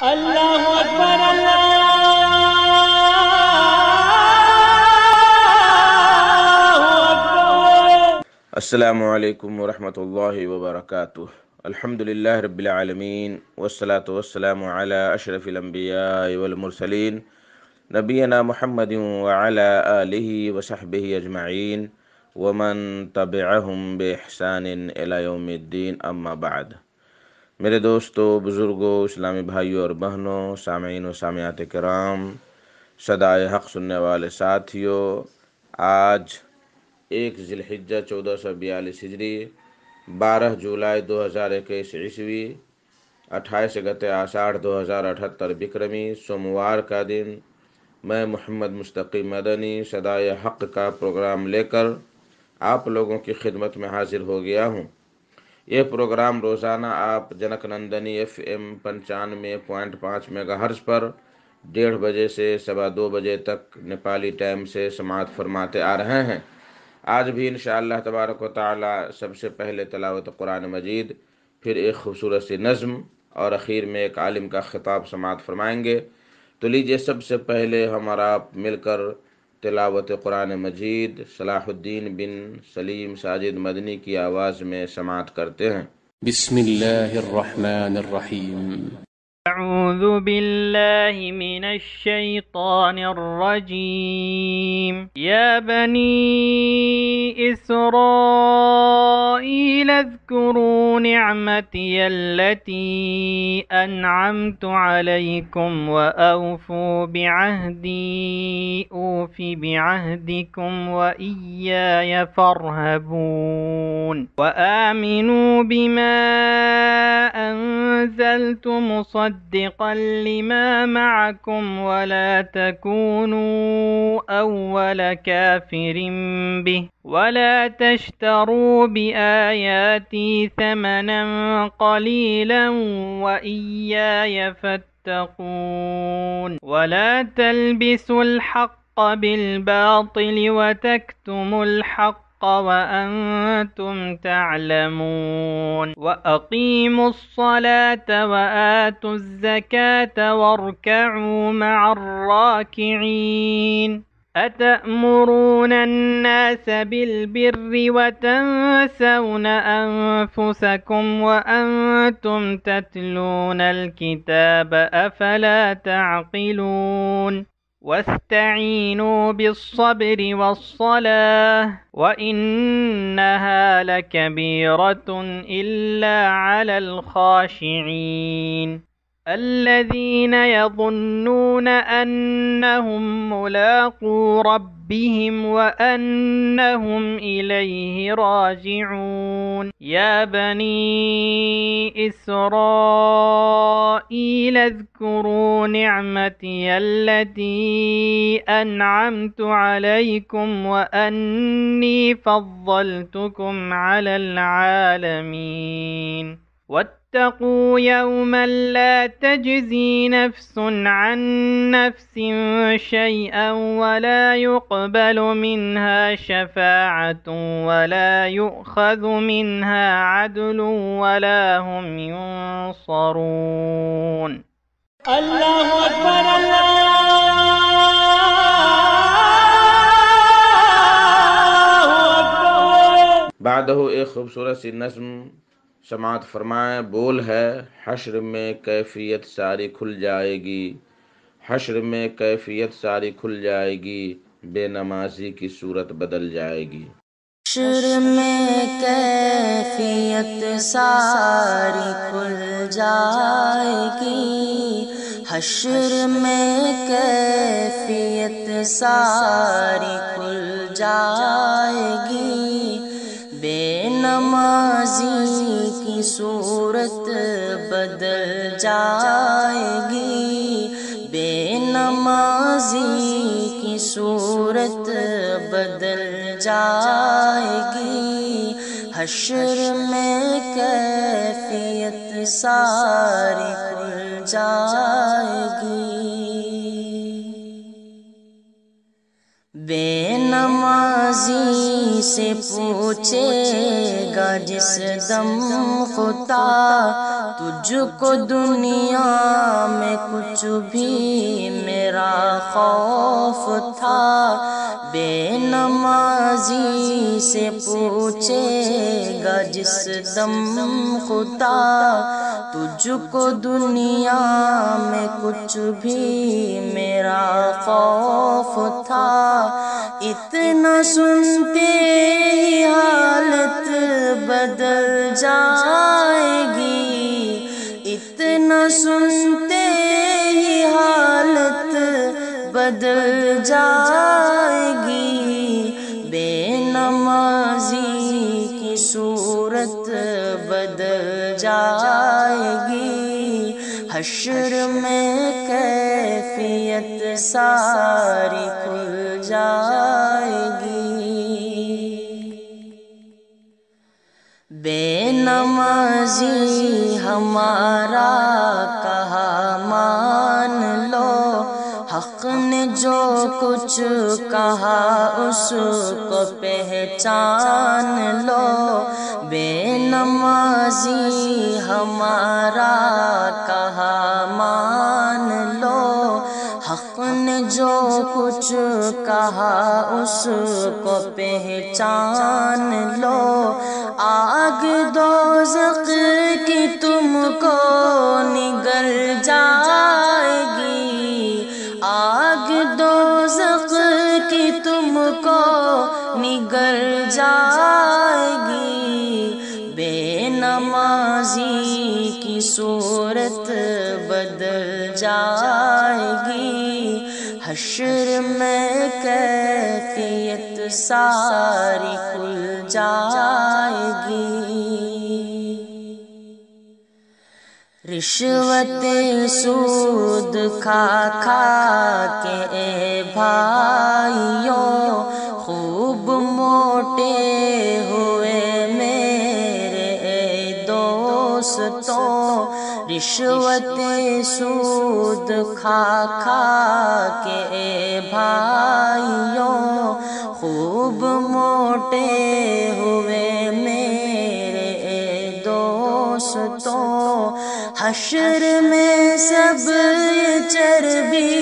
اللہ اکبر اللہ اکبر۔ السلام علیکم ورحمۃ اللہ وبرکاتہ۔ الحمدللہ رب العالمین والصلاة والسلام علی اشرف الانبیاء والمرسلین نبینا محمد وعلی آلہ وصحبہ اجمعین ومن تبعہم بإحسان الی یوم الدین، اما بعد۔ میرے دوستو، بزرگوں، اسلامی بھائیوں اور بہنوں، سامعین و سامعات کرام، صدائے حق سننے والے ساتھیوں، آج 1 ذی الحجہ 1442 ہجری، 12 جولائی 2021 عیسوی، 28 گتے آষاڑھ 2078 بکرمی، سوموار کا دن، میں محمد مستقی مدنی صدائے حق کا پروگرام لے کر آپ لوگوں کی خدمت میں حاضر ہو گیا ہوں۔ یہ پروگرام روزانہ آپ junk Nandini FM 95.5 mega hertz پر 1:30 بجے سے 2:15 بجے تک نیپالی ٹائم سے سماعت فرماتے آ رہے ہیں۔ آج بھی انشاءاللہ تبارک و تعالی سب سے پہلے تلاوت قرآن مجید، پھر ایک خوبصورت سی نظم اور اخیر میں ایک عالم کا خطاب سماعت فرمائیں گے۔ تو لیجئے سب سے پہلے ہم اور آپ مل کر تلاوت قرآن مجید صلاح الدین بن سلیم ساجد مدنی کی آواز میں سماعت کرتے ہیں۔ بسم اللہ الرحمن الرحیم۔ اعوذ باللہ من الشیطان الرجیم۔ یا بنی اسرائیل اذکروا نعمتی التي انعمت علیکم واوفوا بعہدی اوف بعہدکم وإیای فارہبون وآمنوا بما انزلت مصدقا لما معكم ولا تكونوا أول كافر به ولا تشتروا بآياتي ثمنا قليلا وإياي فاتقون ولا تلبسوا الحق بالباطل وتكتموا الحق وأنتم تعلمون وأقيموا الصلاة وآتوا الزكاة واركعوا مع الراكعين أتأمرون الناس بالبر وتنسون أنفسكم وأنتم تتلون الكتاب أفلا تعقلون واستعينوا بالصبر والصلاة وإنها لكبيرة إلا على الخاشعين الذين يظنون أنهم ملاقو ربهم وأنهم إليه راجعون يا بني إسرائيل اذكروا نعمتي التي أنعمت عليكم وأني فضلتكم على العالمين واتقوا يوما لا تجزي نفس عن نفس شيئا ولا يقبل منها شفاعة ولا يؤخذ منها عدل ولا هم ينصرون۔ اللہ اکبر اللہ اکبر۔ بعدہ ایک خوبصورت سی نظم سماعت فرمائیں۔ بول ہے: حشر میں کیفیت ساری کھل جائے گی، حشر میں کیفیت ساری کھل جائے گی، بے نمازی کی صورت بدل جائے گی۔ حشر میں کیفیت ساری کھل جائے گی، حشر میں کیفیت ساری کھل جائے گی، بے نمازی کی صورت بدل جائے گی، بے نمازی کی صورت بدل جائے گی، حشر میں کیفیت ساری کھل جائے گی۔ بے نمازی سے پوچھے گا جس دم خدا تجھ کو دنیا میں کچھ بھی میرا خوف تھا، بے نمازی سے پوچھے گا جس دم خدا، تجھ کو دنیا میں کچھ بھی میرا خوف تھا، اتنا سنتے ہی حالت بدل جائے گی، اتنا سنتے ہی حالت بدل جائے گی، بے نمازی کی صورت بدل جائے گی، حشر میں کیفیت ساری کھل جائے گی، بے نمازی ہمارا کہا مان لو، حق نے جو کچھ کہا اس کو پہچان لو، بے نمازی ہمارا کہا مان لو، حق نے جو کچھ کہا اس کو پہچان لو، آگ دوزخ کی تم کو نگل جائے گی، آگ دوزخ کی تم کو نگل جائے گی، بے نمازی کی صورت بدل جائے گی، حشر میں کیفیت ساری کھل جائے گی، رشوت سود کھا کھا کے اے بھائیوں خوب موٹے ہوئے میرے اے دوستوں، رشوت سود کھا کھا کے اے بھائیوں خوب موٹے ہوئے میرے اے دوستوں، حشر میں سب چربی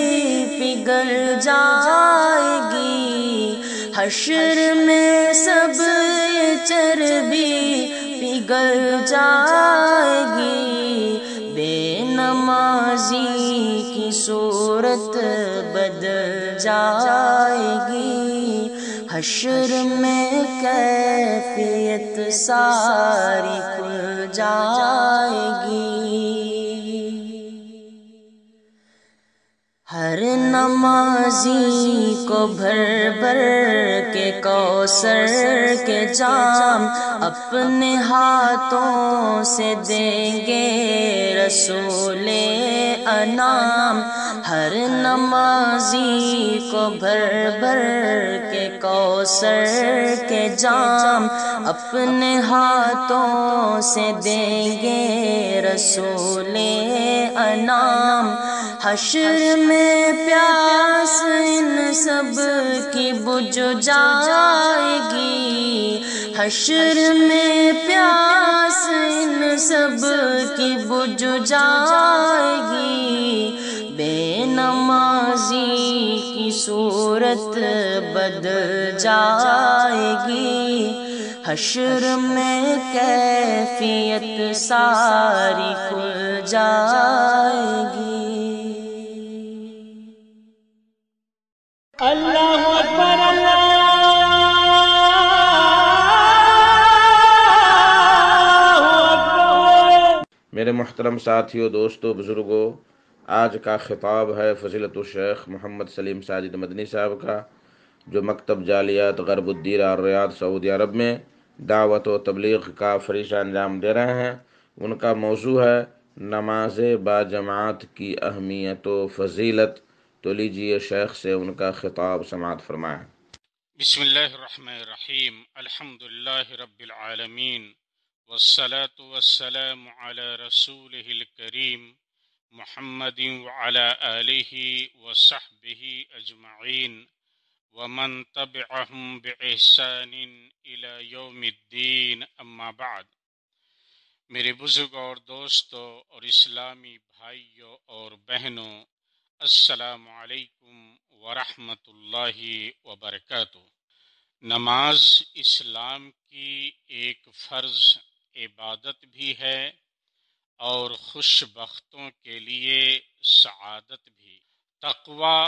پگھل جائے گی، حشر میں سب چربی پگھل جائے گی، بے نمازی کی صورت بدل جائے گی، حشر میں کیفیت ساری کھل جائے گی، ہر نمازی کو بھر بھر کے کوثر کے جام اپنے ہاتھوں سے دیں گے رسول انام، ہر نمازی کو بھر بھر کے کوثر کے جام اپنے ہاتھوں سے دیں گے رسول انام، حشر میں پیاس ان سب کی بجھ جائے گی، حشر میں پیاس ان سب کی بجھ جائے گی، بے نمازی کی صورت بدل جائے گی، حشر میں کیفیت ساری کھل جائے گی، اللہ اکبر اللہ اکبر۔ میرے محترم ساتھیوں، دوستوں، بزرگوں، آج کا خطاب ہے فضیلت الشیخ محمد سلیم ساجد مدنی صاحب کا، جو مکتب جالیات غرب الدیرہ الریاض سعودی عرب میں دعوت و تبلیغ کا فریضہ انجام دے رہے ہیں۔ ان کا موضوع ہے نماز باجماعت کی اہمیت و فضیلت۔ تو لیجئے شیخ سے ان کا خطاب سماعت فرمائیں۔ بسم اللہ الرحمن الرحیم، الحمدللہ رب العالمین، والصلاة والسلام علی رسولہ الکریم محمد وعلی آلہ وصحبہ اجمعین ومن تبعہم بإحسان الی یوم الدین، اما بعد۔ میرے بزرگ اور دوستوں اور اسلامی بھائیوں اور بہنوں، السلام علیکم ورحمۃ اللہ وبرکاتہ۔ نماز اسلام کی ایک فرض عبادت بھی ہے اور خوش بختوں کے لیے سعادت بھی، تقوی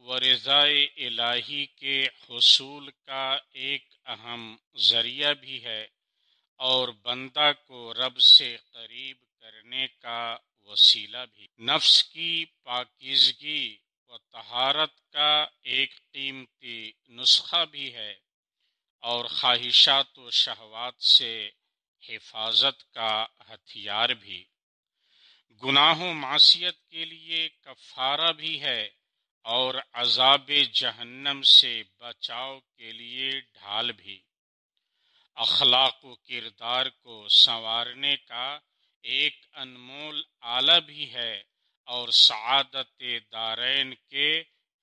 و رضائے الہی کے حصول کا ایک اہم ذریعہ بھی ہے اور بندہ کو رب سے قریب کرنے کا وسیلہ بھی، نفس کی پاکیزگی و طہارت کا ایک قیمتی نسخہ بھی ہے اور خواہشات و شہوات سے حفاظت کا ہتھیار بھی، گناہ و معصیت کے لیے کفارہ بھی ہے اور عذاب جہنم سے بچاؤ کے لیے ڈھال بھی، اخلاق و کردار کو سنوارنے کا ایک انمول آلہ بھی ہے اور سعادت دارین کے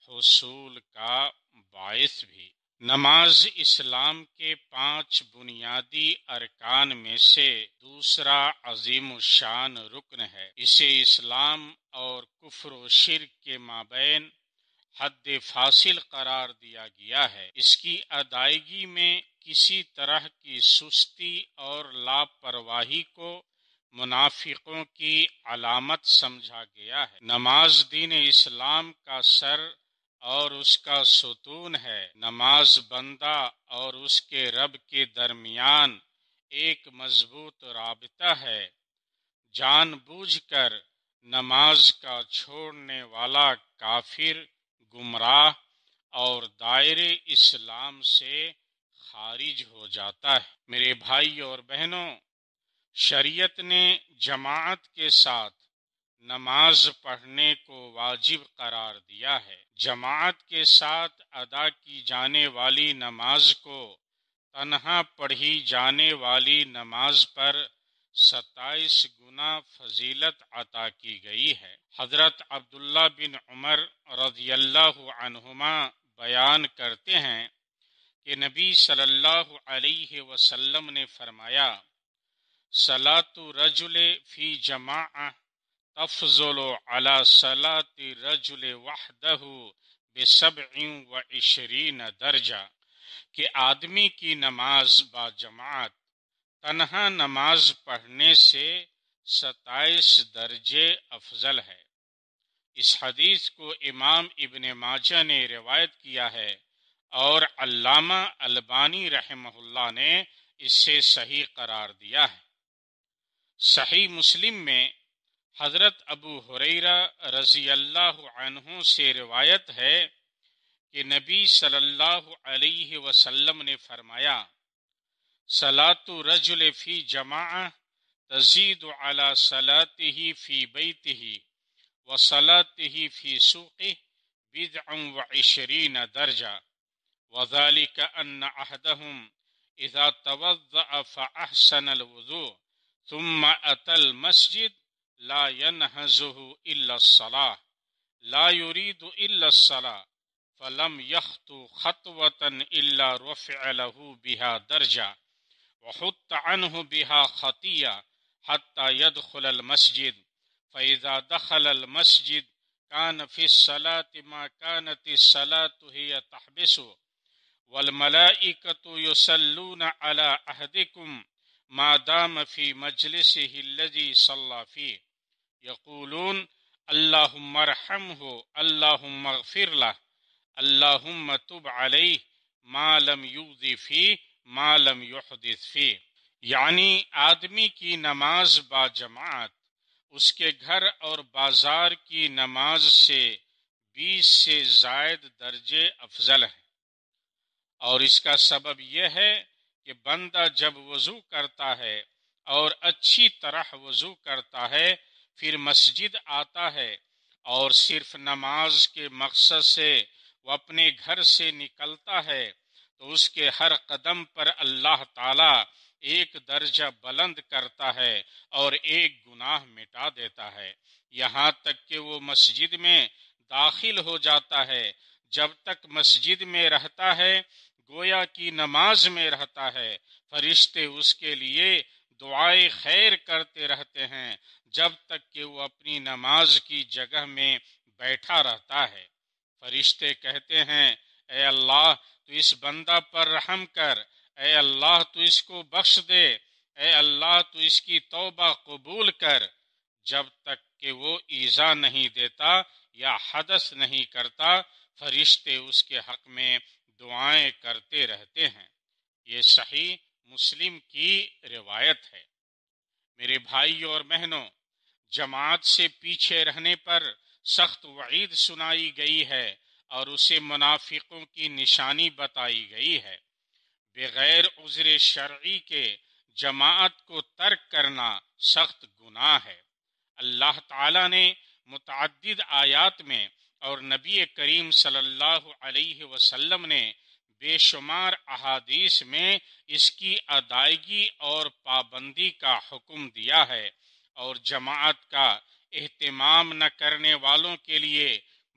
حصول کا باعث بھی۔ نماز اسلام کے 5 بنیادی ارکان میں سے دوسرا عظیم الشان رکن ہے۔ اسے اسلام اور کفر و شرک کے مابین حد فاصل قرار دیا گیا ہے۔ اس کی ادائیگی میں کسی طرح کی سستی اور لاپرواہی کو منافقوں کی علامت سمجھا گیا ہے۔ نماز دین اسلام کا سر اور اس کا ستون ہے۔ نماز بندہ اور اس کے رب کے درمیان ایک مضبوط رابطہ ہے۔ جان بوجھ کر نماز کا چھوڑنے والا کافر، گمراہ اور دائرے اسلام سے خارج ہو جاتا ہے۔ میرے بھائی اور بہنوں، شریعت نے جماعت کے ساتھ نماز پڑھنے کو واجب قرار دیا ہے۔ جماعت کے ساتھ ادا کی جانے والی نماز کو تنہا پڑھی جانے والی نماز پر 27 گنا فضیلت عطا کی گئی ہے۔ حضرت عبداللہ بن عمر رضی اللہ عنہما بیان کرتے ہیں کہ نبی صلی اللہ علیہ وسلم نے فرمایا، صلاۃ رجل فی جماعہ تفضل علی صلاۃ رجل وحدہ ب27 درجہ، کہ آدمی کی نماز با جماعت تنہا نماز پڑھنے سے 27 درجے افضل ہے۔ اس حدیث کو امام ابن ماجہ نے روایت کیا ہے اور علامہ البانی رحمہ اللہ نے اس سے صحیح قرار دیا ہے۔ صحیح مسلم میں حضرت ابو ہریرہ رضی اللہ عنہ سے روایت ہے کہ نبی صلی اللہ علیہ وسلم نے فرمایا، صلاۃ رجل فی جماعہ تزید علی صلاته فی بیتہ وصلاته فی سوقہ 27 درجہ، وذلك ان احدهم اذا توضأ فاحسن الوضوء ثم اتى المسجد لا ينهزه الا الصلاة لا يريد الا الصلاة فلم يخطو خطوة الا رفع له بها درجة وحط عنه بها خطيئة حتى يدخل المسجد، فإذا دخل المسجد كان في الصلاة ما كانت الصلاة هي تحبسه، والملائكة يصلون على أحدكم ما دام في مجلسه الذي صلى فيه، يقولون اللهم ارحمه اللهم اغفر له اللهم تب عليه ما لم يؤذ فيه ما لم يحدث فيه۔ یعنی آدمی کی نماز با جماعت اس کے گھر اور بازار کی نماز سے 20 سے زائد درجے افضل ہے، اور اس کا سبب یہ ہے کہ بندہ جب وضو کرتا ہے اور اچھی طرح وضو کرتا ہے، پھر مسجد آتا ہے اور صرف نماز کے مقصد سے وہ اپنے گھر سے نکلتا ہے، تو اس کے ہر قدم پر اللہ تعالی ایک درجہ بلند کرتا ہے اور ایک گناہ مٹا دیتا ہے، یہاں تک کہ وہ مسجد میں داخل ہو جاتا ہے۔ جب تک مسجد میں رہتا ہے گویا کی نماز میں رہتا ہے، فرشتے اس کے لیے دعائے خیر کرتے رہتے ہیں جب تک کہ وہ اپنی نماز کی جگہ میں بیٹھا رہتا ہے۔ فرشتے کہتے ہیں اے اللہ تو اس بندہ پر رحم کر، اے اللہ تو اس کو بخش دے، اے اللہ تو اس کی توبہ قبول کر، جب تک کہ وہ ایذا نہیں دیتا یا حدث نہیں کرتا فرشتے اس کے حق میں دعائیں کرتے رہتے ہیں۔ یہ صحیح مسلم کی روایت ہے۔ میرے بھائیوں اور بہنوں، جماعت سے پیچھے رہنے پر سخت وعید سنائی گئی ہے اور اسے منافقوں کی نشانی بتائی گئی ہے۔ بغیر عذر شرعی کے جماعت کو ترک کرنا سخت گناہ ہے۔ اللہ تعالیٰ نے متعدد آیات میں اور نبی کریم صلی اللہ علیہ وسلم نے بے شمار احادیث میں اس کی ادائیگی اور پابندی کا حکم دیا ہے، اور جماعت کا اہتمام نہ کرنے والوں کے لیے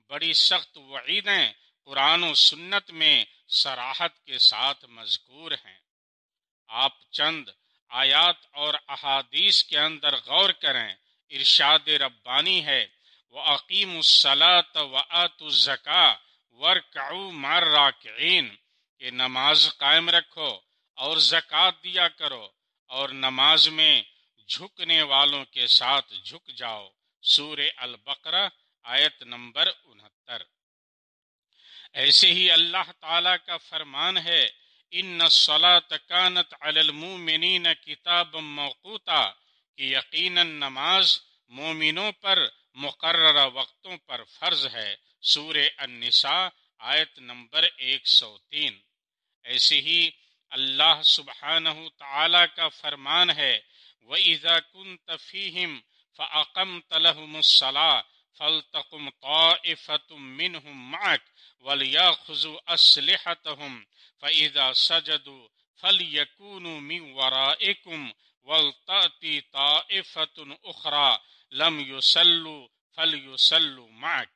بڑی سخت وعیدیں قرآن و سنت میں صراحت کے ساتھ مذکور ہیں۔ آپ چند آیات اور احادیث کے اندر غور کریں۔ ارشاد ربانی ہے وَأَقِيمُوا الصَّلَاةَ وَآتُوا الزَّكَاةَ وَارْكَعُوا مَعَ الرَّاكِعِينَ کہ نماز قائم رکھو اور زکوٰۃ دیا کرو اور نماز میں جھکنے والوں کے ساتھ جھک جاؤ۔ سورہ البقرہ آیت نمبر 69۔ ایسے ہی اللہ تعالیٰ کا فرمان ہے ان الصلاۃ کانت علی المؤمنین کتابا موقوتا کہ یقیناً نماز مومنوں پر مقررہ وقتوں پر فرض ہے۔ سورہ النساء آیت نمبر 103۔ ایسے ہی اللہ سبحانہ تعالیٰ کا فرمان ہے وَإِذَا كُنْتَ فِيهِمْ فَأَقَمْتَ لَهُمُ الصَّلَاةَ فَلْتَقُمْ طَائِفَةٌ مِّنْهُمْ مَعَكَ وَلْيَأْخُذُوا أَسْلِحَتَهُمْ فَإِذَا سَجَدُوا فَلْيَكُونُوا مِنْ وَرَائِكُمْ وَلْتَأْتِ طَائِفَةٌ أُخْرَى لَمْ يُصَلُّوا فَلْيُصَلُّوا مَعَكَ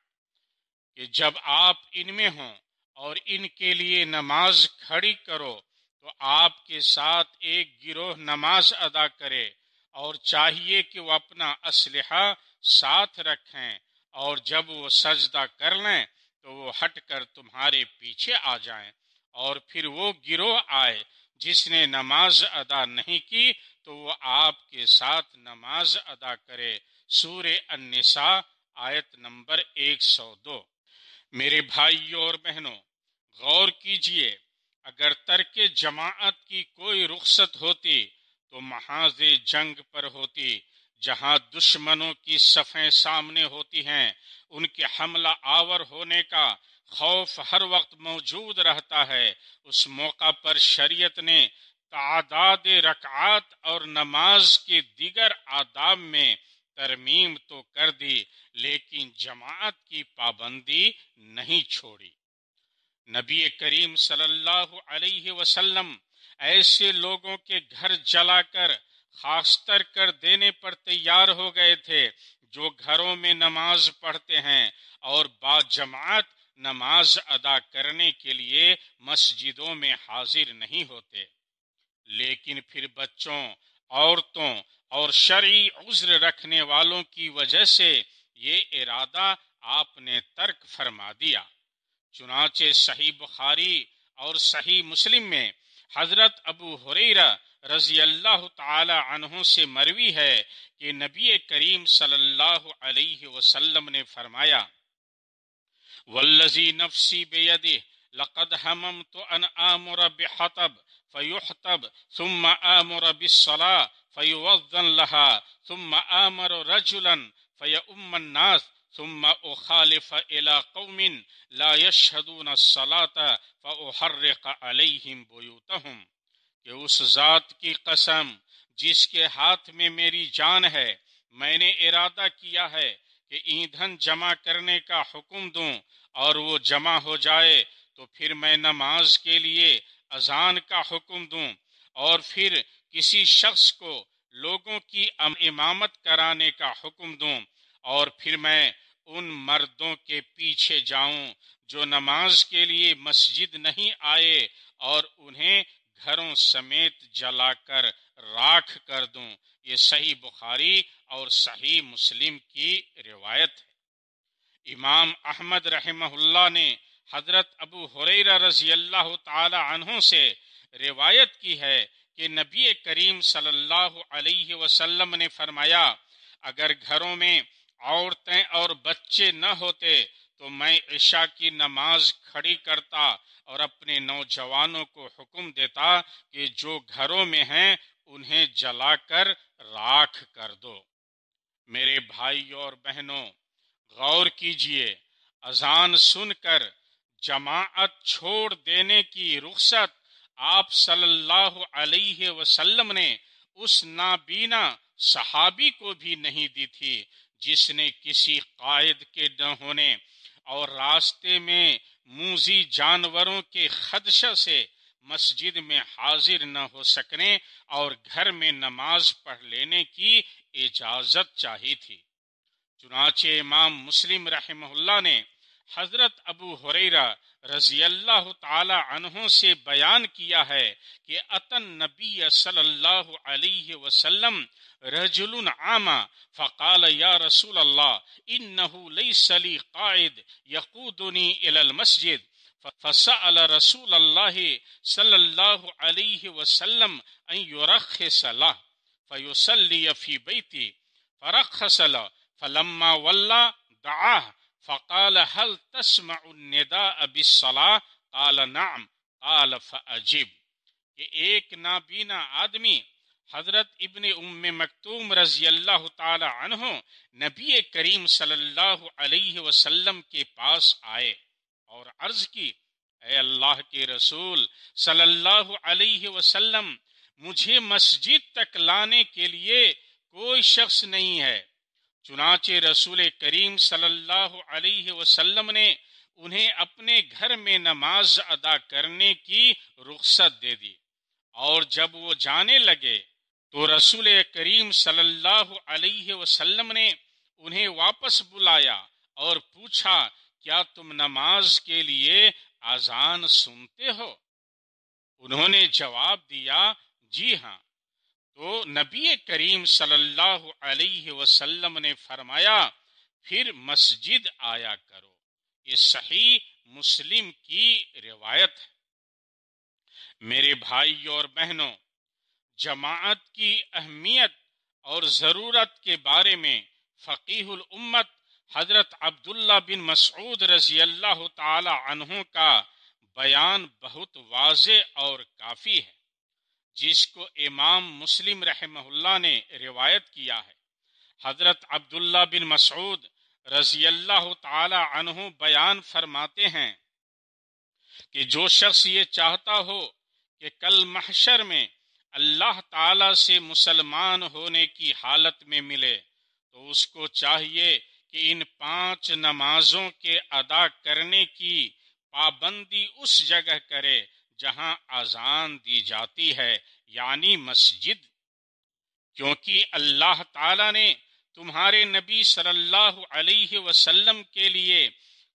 کہ جب آپ ان میں ہوں اور ان کے لیے نماز کھڑی کرو تو آپ کے ساتھ ایک گروہ نماز ادا کرے، اور چاہیے کہ وہ اپنا اسلحہ ساتھ رکھیں، اور جب وہ سجدہ کر لیں تو وہ ہٹ کر تمہارے پیچھے آ جائیں، اور پھر وہ گروہ آئے جس نے نماز ادا نہیں کی تو وہ آپ کے ساتھ نماز ادا کرے۔ سورہ النساء آیت نمبر 102۔ میرے بھائیوں اور بہنوں، غور کیجئے، اگر ترک جماعت کی کوئی رخصت ہوتی تو محاذ جنگ پر ہوتی، جہاں دشمنوں کی صفیں سامنے ہوتی ہیں، ان کے حملہ آور ہونے کا خوف ہر وقت موجود رہتا ہے۔ اس موقع پر شریعت نے تعداد رکعات اور نماز کے دیگر آداب میں ترمیم تو کر دی، لیکن جماعت کی پابندی نہیں چھوڑی۔ نبی کریم صلی اللہ علیہ وسلم ایسے لوگوں کے گھر جلا کر خاکستر کر دینے پر تیار ہو گئے تھے جو گھروں میں نماز پڑھتے ہیں اور با جماعت نماز ادا کرنے کے لیے مسجدوں میں حاضر نہیں ہوتے، لیکن پھر بچوں، عورتوں اور شرعی عذر رکھنے والوں کی وجہ سے یہ ارادہ آپ نے ترک فرما دیا۔ چنانچہ صحیح بخاری اور صحیح مسلم میں حضرت ابو ہریرہ رضی اللہ تعالی عنہ سے مروی ہے کہ نبی کریم صلی اللہ علیہ وسلم نے فرمایا والذی نفسی بیدہ لقد ہممت ان آمر بحطب فیحطب ثم آمر بالصلاة فیوذن لها ثم آمر رجلا فیؤم الناس ثم اخالف الى قوم لا يشهدون الصلاة فاحرق عليهم بيوتهم کہ اس ذات کی قسم جس کے ہاتھ میں میری جان ہے، میں نے ارادہ کیا ہے کہ ایندھن جمع کرنے کا حکم دوں اور وہ جمع ہو جائے تو پھر میں نماز کے لیے اذان کا حکم دوں اور پھر کسی شخص کو لوگوں کی امامت کرانے کا حکم دوں اور پھر میں ان مردوں کے پیچھے جاؤں جو نماز کے لیے مسجد نہیں آئے اور انہیں گھروں سمیت جلا کر راکھ کر دوں۔ یہ صحیح بخاری اور صحیح مسلم کی روایت ہے۔ امام احمد رحمہ اللہ نے حضرت ابو ہریرہ رضی اللہ تعالی عنہ سے روایت کی ہے کہ نبی کریم صلی اللہ علیہ وسلم نے فرمایا، اگر گھروں میں عورتیں اور بچے نہ ہوتے تو میں عشاء کی نماز کھڑی کرتا اور اپنے نوجوانوں کو حکم دیتا کہ جو گھروں میں ہیں انہیں جلا کر راکھ کر دو۔ میرے بھائیوں اور بہنوں، غور کیجئے، اذان سن کر جماعت چھوڑ دینے کی رخصت آپ صلی اللہ علیہ وسلم نے اس نابینا صحابی کو بھی نہیں دی تھی جس نے کسی قائد کے نہ ہونے اور راستے میں موذی جانوروں کے خدشہ سے مسجد میں حاضر نہ ہو سکنے اور گھر میں نماز پڑھ لینے کی اجازت چاہی تھی۔ چنانچہ امام مسلم رحمہ اللہ نے حضرت ابو ہریرہ رضی اللہ تعالی عنہ سے بیان کیا ہے کہ اتن نبی صلی اللہ علیہ وسلم رجل عاما فقال یا رسول اللہ انه ليس لي قائد يقودني الى المسجد فسأل رسول الله صلى الله عليه وسلم ان يرخص له فيصلي في بيتي فرخص له فلما ولى دعاه فقال هل تسمع النداء بالصلاة قال نعم قال فأجب۔ کہ ایک نابینا آدمی حضرت ابن ام مکتوم رضی اللہ تعالی عنہ نبی کریم صلی اللہ علیہ وسلم کے پاس آئے اور عرض کی، اے اللہ کے رسول صلی اللہ علیہ وسلم، مجھے مسجد تک لانے کے لیے کوئی شخص نہیں ہے۔ چنانچہ رسول کریم صلی اللہ علیہ وسلم نے انہیں اپنے گھر میں نماز ادا کرنے کی رخصت دے دی، اور جب وہ جانے لگے تو رسول کریم صلی اللہ علیہ وسلم نے انہیں واپس بلایا اور پوچھا، کیا تم نماز کے لیے اذان سنتے ہو؟ انہوں نے جواب دیا، جی ہاں۔ تو نبی کریم صلی اللہ علیہ وسلم نے فرمایا، پھر مسجد آیا کرو۔ یہ صحیح مسلم کی روایت ہے۔ میرے بھائیوں اور بہنوں، جماعت کی اہمیت اور ضرورت کے بارے میں فقیہ الامت حضرت عبداللہ بن مسعود رضی اللہ تعالی عنہ کا بیان بہت واضح اور کافی ہے، جس کو امام مسلم رحمہ اللہ نے روایت کیا ہے۔ حضرت عبداللہ بن مسعود رضی اللہ تعالی عنہ بیان فرماتے ہیں کہ جو شخص یہ چاہتا ہو کہ کل محشر میں اللہ تعالی سے مسلمان ہونے کی حالت میں ملے تو اس کو چاہیے کہ ان 5 نمازوں کے ادا کرنے کی پابندی اس جگہ کرے جہاں اذان دی جاتی ہے، یعنی مسجد، کیونکہ اللہ تعالی نے تمہارے نبی صلی اللہ علیہ وسلم کے لیے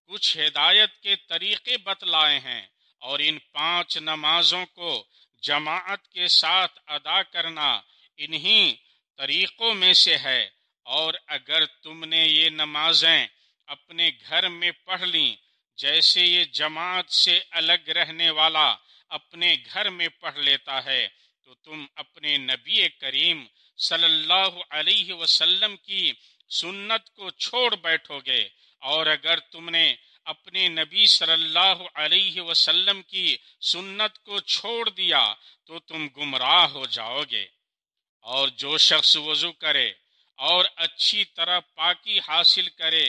کچھ ہدایت کے طریقے بتلائے ہیں، اور ان 5 نمازوں کو جماعت کے ساتھ ادا کرنا انہی طریقوں میں سے ہے۔ اور اگر تم نے یہ نمازیں اپنے گھر میں پڑھ لیں جیسے یہ جماعت سے الگ رہنے والا اپنے گھر میں پڑھ لیتا ہے، تو تم اپنے نبی کریم صلی اللہ علیہ وسلم کی سنت کو چھوڑ بیٹھو گے، اور اگر تم نے اپنے نبی صلی اللہ علیہ وسلم کی سنت کو چھوڑ دیا تو تم گمراہ ہو جاؤ گے۔ اور جو شخص وضو کرے اور اچھی طرح پاکی حاصل کرے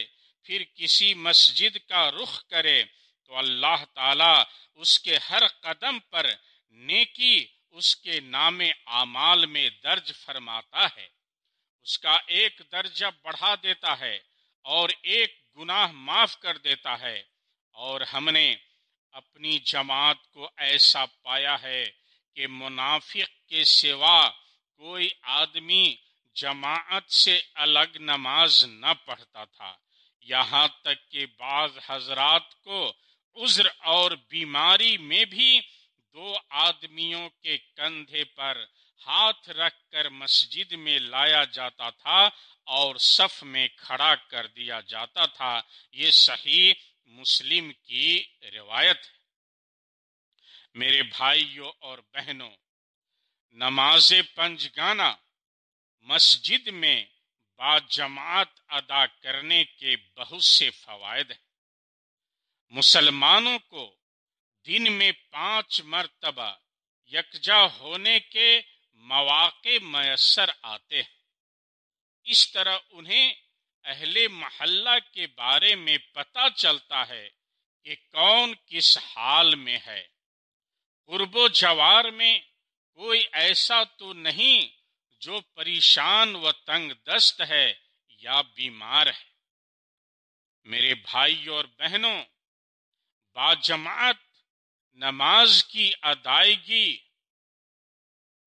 پھر کسی مسجد کا رخ کرے تو اللہ تعالی اس کے ہر قدم پر نیکی اس کے نام اعمال میں درج فرماتا ہے، اس کا ایک درجہ بڑھا دیتا ہے اور ایک گناہ معاف کر دیتا ہے۔ اور ہم نے اپنی جماعت کو ایسا پایا ہے کہ منافق کے سوا کوئی آدمی جماعت سے الگ نماز نہ پڑھتا تھا، یہاں تک کہ بعض حضرات کو عذر اور بیماری میں بھی 2 آدمیوں کے کندھے پر ہاتھ رکھ کر مسجد میں لایا جاتا تھا اور صف میں کھڑا کر دیا جاتا تھا۔ یہ صحیح مسلم کی روایت ہے۔ میرے بھائیوں اور بہنوں، نماز پنجگانہ مسجد میں باجماعت ادا کرنے کے بہت سے فوائد ہیں۔ مسلمانوں کو دن میں 5 مرتبہ یکجا ہونے کے مواقع میسر آتے ہیں۔ اس طرح انہیں اہل محلہ کے بارے میں پتہ چلتا ہے کہ کون کس حال میں ہے۔ قرب و جوار میں کوئی ایسا تو نہیں جو پریشان و تنگ دست ہے یا بیمار ہے۔ میرے بھائیوں اور بہنوں، باجماعت نماز کی ادائیگی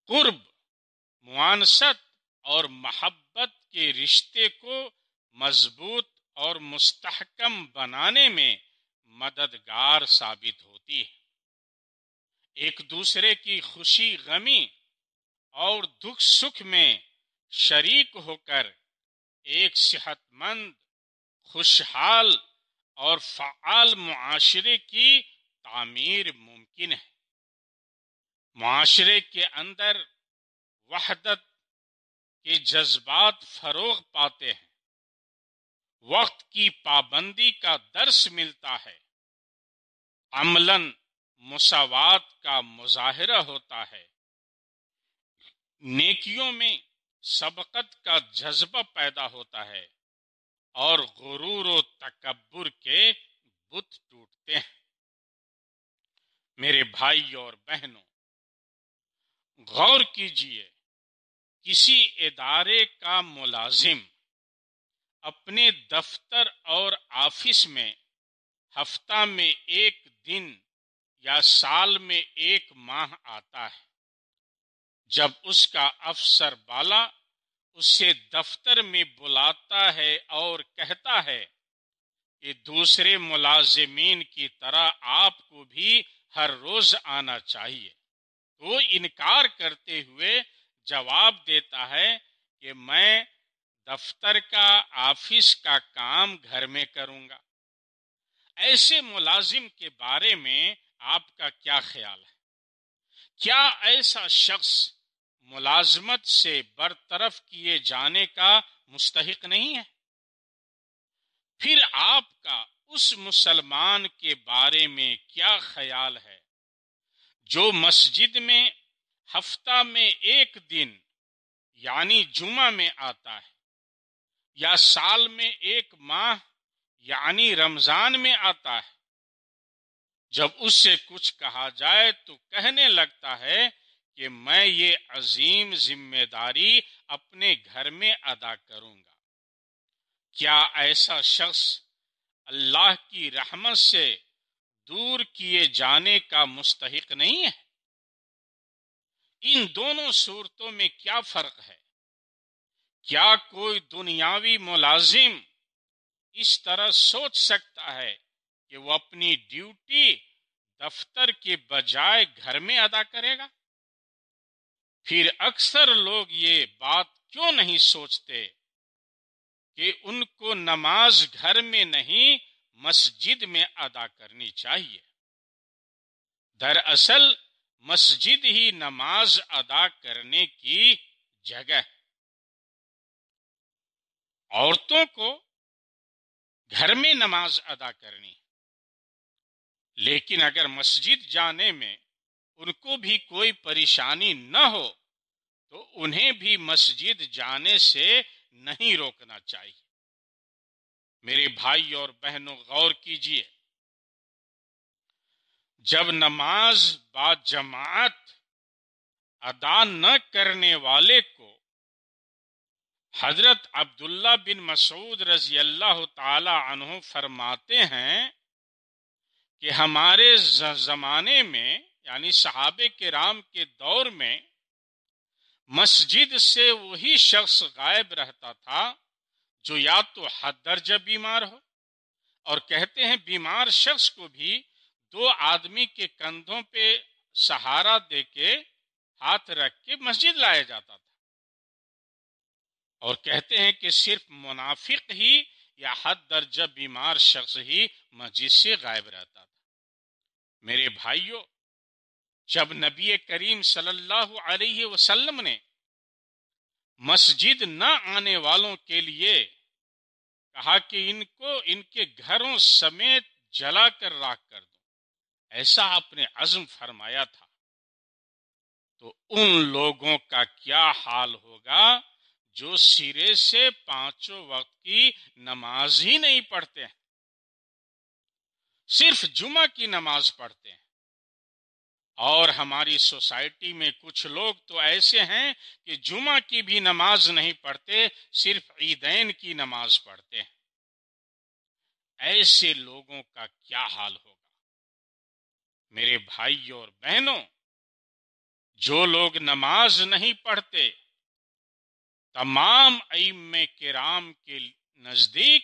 قرب، موانست اور محبت کے رشتے کو مضبوط اور مستحکم بنانے میں مددگار ثابت ہوتی ہے۔ ایک دوسرے کی خوشی غمی اور دکھ سکھ میں شریک ہو کر ایک صحت مند، خوشحال اور فعال معاشرے کی تعمیر ممکن ہے۔ معاشرے کے اندر وحدت کے جذبات فروغ پاتے ہیں، وقت کی پابندی کا درس ملتا ہے، عملاً مساوات کا مظاہرہ ہوتا ہے، نیکیوں میں سبقت کا جذبہ پیدا ہوتا ہے اور غرور و تکبر کے بت ٹوٹتے ہیں۔ میرے بھائیوں اور بہنوں، غور کیجئے، کسی ادارے کا ملازم اپنے دفتر اور آفس میں ہفتہ میں 1 دن یا سال میں 1 ماہ آتا ہے۔ جب اس کا افسر بالا اسے دفتر میں بلاتا ہے اور کہتا ہے کہ دوسرے ملازمین کی طرح آپ کو بھی ہر روز آنا چاہیے، تو انکار کرتے ہوئے جواب دیتا ہے کہ میں دفتر کا، آفس کا کام گھر میں کروں گا۔ ایسے ملازم کے بارے میں آپ کا کیا خیال ہے؟ کیا ایسا شخص ملازمت سے برطرف کیے جانے کا مستحق نہیں ہے؟ پھر آپ کا اس مسلمان کے بارے میں کیا خیال ہے جو مسجد میں ہفتہ میں 1 دن یعنی جمعہ میں آتا ہے، یا سال میں 1 ماہ یعنی رمضان میں آتا ہے؟ جب اس سے کچھ کہا جائے تو کہنے لگتا ہے کہ میں یہ عظیم ذمہ داری اپنے گھر میں ادا کروں گا۔ کیا ایسا شخص اللہ کی رحمت سے دور کیے جانے کا مستحق نہیں ہے؟ ان دونوں صورتوں میں کیا فرق ہے؟ کیا کوئی دنیاوی ملازم اس طرح سوچ سکتا ہے کہ وہ اپنی ڈیوٹی دفتر کے بجائے گھر میں ادا کرے گا؟ پھر اکثر لوگ یہ بات کیوں نہیں سوچتے کہ ان کو نماز گھر میں نہیں مسجد میں ادا کرنی چاہیے؟ دراصل مسجد ہی نماز ادا کرنے کی جگہ ہے۔ عورتوں کو گھر میں نماز ادا کرنی، لیکن اگر مسجد جانے میں ان کو بھی کوئی پریشانی نہ ہو تو انہیں بھی مسجد جانے سے نہیں روکنا چاہیے۔ میرے بھائی اور بہنوں، غور کیجئے، جب نماز با جماعت ادا نہ کرنے والے کو حضرت عبداللہ بن مسعود رضی اللہ تعالی عنہ فرماتے ہیں کہ ہمارے زمانے میں یعنی صحابہ کرام کے دور میں مسجد سے وہی شخص غائب رہتا تھا جو یا تو حد درجہ بیمار ہو، اور کہتے ہیں بیمار شخص کو بھی 2 آدمی کے کندھوں پہ سہارا دے کے ہاتھ رکھ کے مسجد لایا جاتا تھا، اور کہتے ہیں کہ صرف منافق ہی یا حد درجہ بیمار شخص ہی مسجد سے غائب رہتا تھا۔ میرے بھائیوں، جب نبی کریم صلی اللہ علیہ وسلم نے مسجد نہ آنے والوں کے لیے کہا کہ ان کو ان کے گھروں سمیت جلا کر راکھ کر دو، ایسا آپ نے عزم فرمایا تھا، تو ان لوگوں کا کیا حال ہوگا جو سرے سے 5 وقت کی نماز ہی نہیں پڑھتے ہیں، صرف جمعہ کی نماز پڑھتے ہیں۔ اور ہماری سوسائٹی میں کچھ لوگ تو ایسے ہیں کہ جمعہ کی بھی نماز نہیں پڑھتے، صرف عیدین کی نماز پڑھتے ہیں۔ ایسے لوگوں کا کیا حال ہوگا؟ میرے بھائیوں اور بہنوں، جو لوگ نماز نہیں پڑھتے، تمام ائمہ کرام کے نزدیک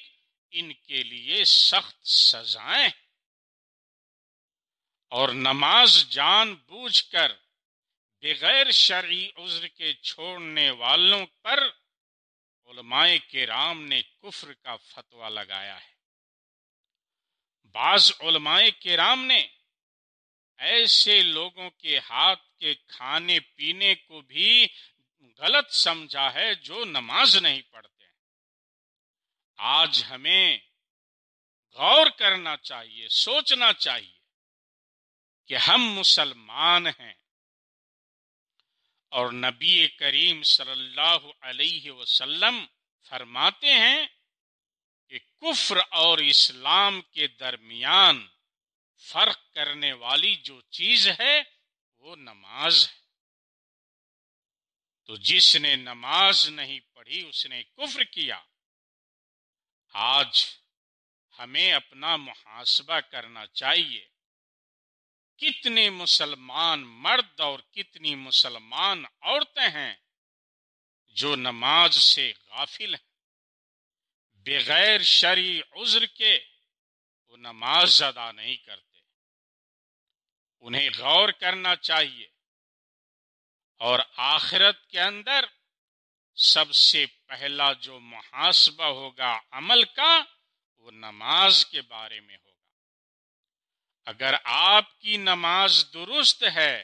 ان کے لیے سخت سزائیں، اور نماز جان بوجھ کر بغیر شرعی عذر کے چھوڑنے والوں پر علماء کرام نے کفر کا فتویٰ لگایا ہے۔ بعض علماء کرام نے ایسے لوگوں کے ہاتھ کے کھانے پینے کو بھی غلط سمجھا ہے جو نماز نہیں پڑھتے ہیں۔ آج ہمیں غور کرنا چاہیے، سوچنا چاہیے کہ ہم مسلمان ہیں، اور نبی کریم صلی اللہ علیہ وسلم فرماتے ہیں کہ کفر اور اسلام کے درمیان فرق کرنے والی جو چیز ہے وہ نماز ہے۔ تو جس نے نماز نہیں پڑھی اس نے کفر کیا۔ آج ہمیں اپنا محاسبہ کرنا چاہیے، کتنے مسلمان مرد اور کتنی مسلمان عورتیں ہیں جو نماز سے غافل ہیں، بغیر شرعی عذر کے وہ نماز ادا نہیں کرتے۔ انہیں غور کرنا چاہیے، اور آخرت کے اندر سب سے پہلا جو محاسبہ ہوگا عمل کا، وہ نماز کے بارے میں ہوگا۔ اگر آپ کی نماز درست ہے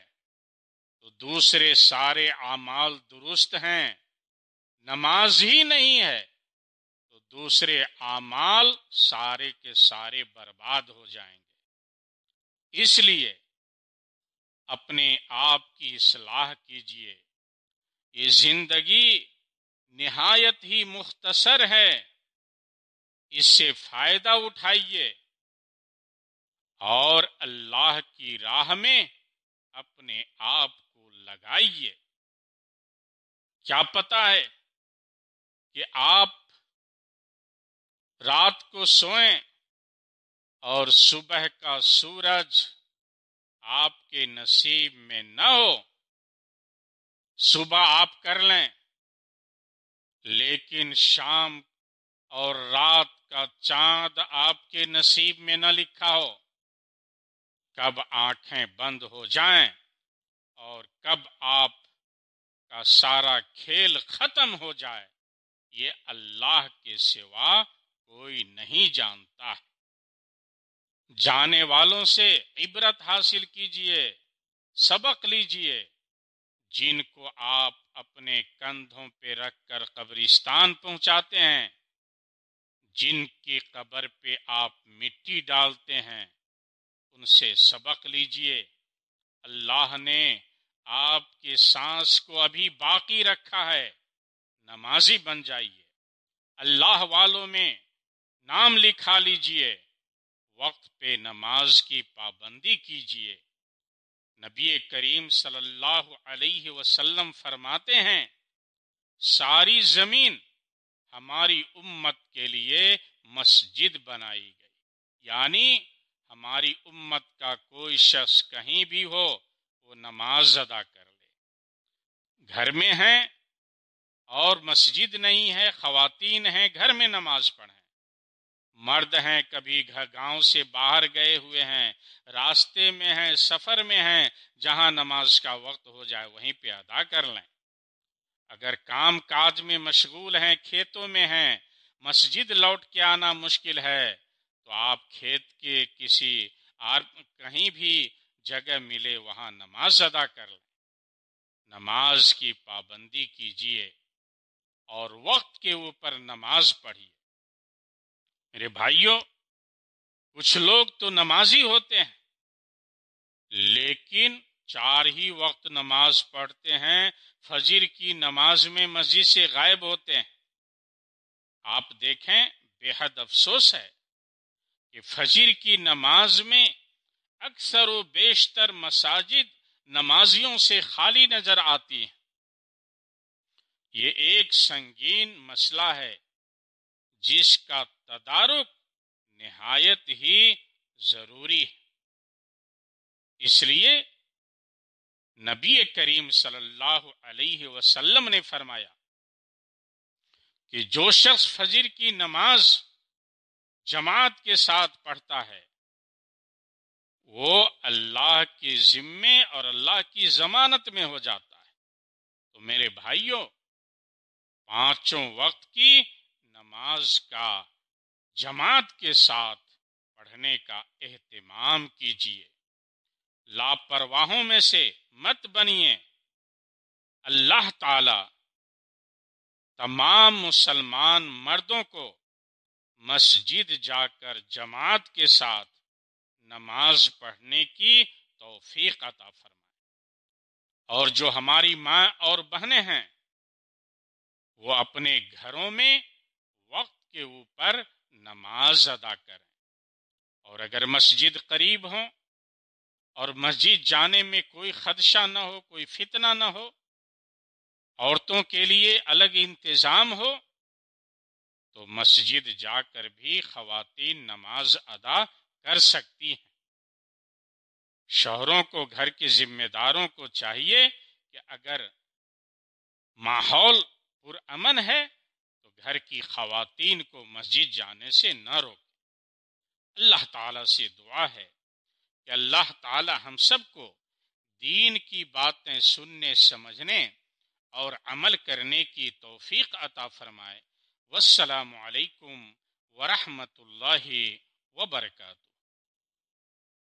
تو دوسرے سارے اعمال درست ہیں، نماز ہی نہیں ہے تو دوسرے اعمال سارے کے سارے برباد ہو جائیں گے۔ اس لیے اپنے آپ کی اصلاح کیجیے۔ یہ زندگی نہایت ہی مختصر ہے، اس سے فائدہ اٹھائیے اور اللہ کی راہ میں اپنے آپ کو لگائیے۔ کیا پتہ ہے کہ آپ رات کو سوئیں اور صبح کا سورج آپ کے نصیب میں نہ ہو، صبح آپ کر لیں لیکن شام اور رات کا چاند آپ کے نصیب میں نہ لکھا ہو۔ کب آنکھیں بند ہو جائیں اور کب آپ کا سارا کھیل ختم ہو جائے، یہ اللہ کے سوا کوئی نہیں جانتا ہے۔ جانے والوں سے عبرت حاصل کیجئے، سبق لیجئے۔ جن کو آپ اپنے کندھوں پہ رکھ کر قبرستان پہنچاتے ہیں، جن کی قبر پہ آپ مٹی ڈالتے ہیں، ان سے سبق لیجئے۔ اللہ نے آپ کے سانس کو ابھی باقی رکھا ہے، نمازی بن جائیے۔ اللہ والوں میں نام لکھا لیجئے، وقت پہ نماز کی پابندی کیجئے۔ نبی کریم صلی اللہ علیہ وسلم فرماتے ہیں، ساری زمین ہماری امت کے لیے مسجد بنائی گئی، یعنی ہماری امت کا کوئی شخص کہیں بھی ہو وہ نماز ادا کر لے۔ گھر میں ہیں اور مسجد نہیں ہے، خواتین ہیں گھر میں نماز پڑھیں، مرد ہیں، کبھی گاؤں سے باہر گئے ہوئے ہیں، راستے میں ہیں، سفر میں ہیں، جہاں نماز کا وقت ہو جائے وہیں پہ ادا کر لیں۔ اگر کام کاج میں مشغول ہیں، کھیتوں میں ہیں، مسجد لوٹ کے آنا مشکل ہے، تو آپ کھیت کے کسی کہیں بھی جگہ ملے وہاں نماز ادا کر لیں۔ نماز کی پابندی کیجیے اور وقت کے اوپر نماز پڑھیے۔ میرے بھائیوں، کچھ لوگ تو نمازی ہوتے ہیں لیکن 4 ہی وقت نماز پڑھتے ہیں، فجر کی نماز میں مسجد سے غائب ہوتے ہیں۔ آپ دیکھیں، بے حد افسوس ہے کہ فجر کی نماز میں اکثر و بیشتر مساجد نمازیوں سے خالی نظر آتی ہیں۔ یہ ایک سنگین مسئلہ ہے جس کا تدارک نہایت ہی ضروری ہے۔ اس لیے نبی کریم صلی اللہ علیہ وسلم نے فرمایا کہ جو شخص فجر کی نماز جماعت کے ساتھ پڑھتا ہے وہ اللہ کے ذمے اور اللہ کی ضمانت میں ہو جاتا ہے۔ تو میرے بھائیوں، 5 وقت کی نماز کا جماعت کے ساتھ پڑھنے کا اہتمام کیجیے، لاپرواہوں میں سے مت بنیے۔ اللہ تعالی تمام مسلمان مردوں کو مسجد جا کر جماعت کے ساتھ نماز پڑھنے کی توفیق عطا فرمائے، اور جو ہماری ماں اور بہنیں ہیں وہ اپنے گھروں میں وقت کے اوپر نماز ادا کریں، اور اگر مسجد قریب ہوں اور مسجد جانے میں کوئی خدشہ نہ ہو، کوئی فتنہ نہ ہو، عورتوں کے لیے الگ انتظام ہو، تو مسجد جا کر بھی خواتین نماز ادا کر سکتی ہیں۔ شوہروں کو، گھر کے ذمہ داروں کو چاہیے کہ اگر ماحول پرامن ہے تو گھر کی خواتین کو مسجد جانے سے نہ روکیں۔ اللہ تعالیٰ سے دعا ہے کہ اللہ تعالیٰ ہم سب کو دین کی باتیں سننے، سمجھنے اور عمل کرنے کی توفیق عطا فرمائے۔ والسلام علیکم ورحمۃ اللہ وبرکاتہ۔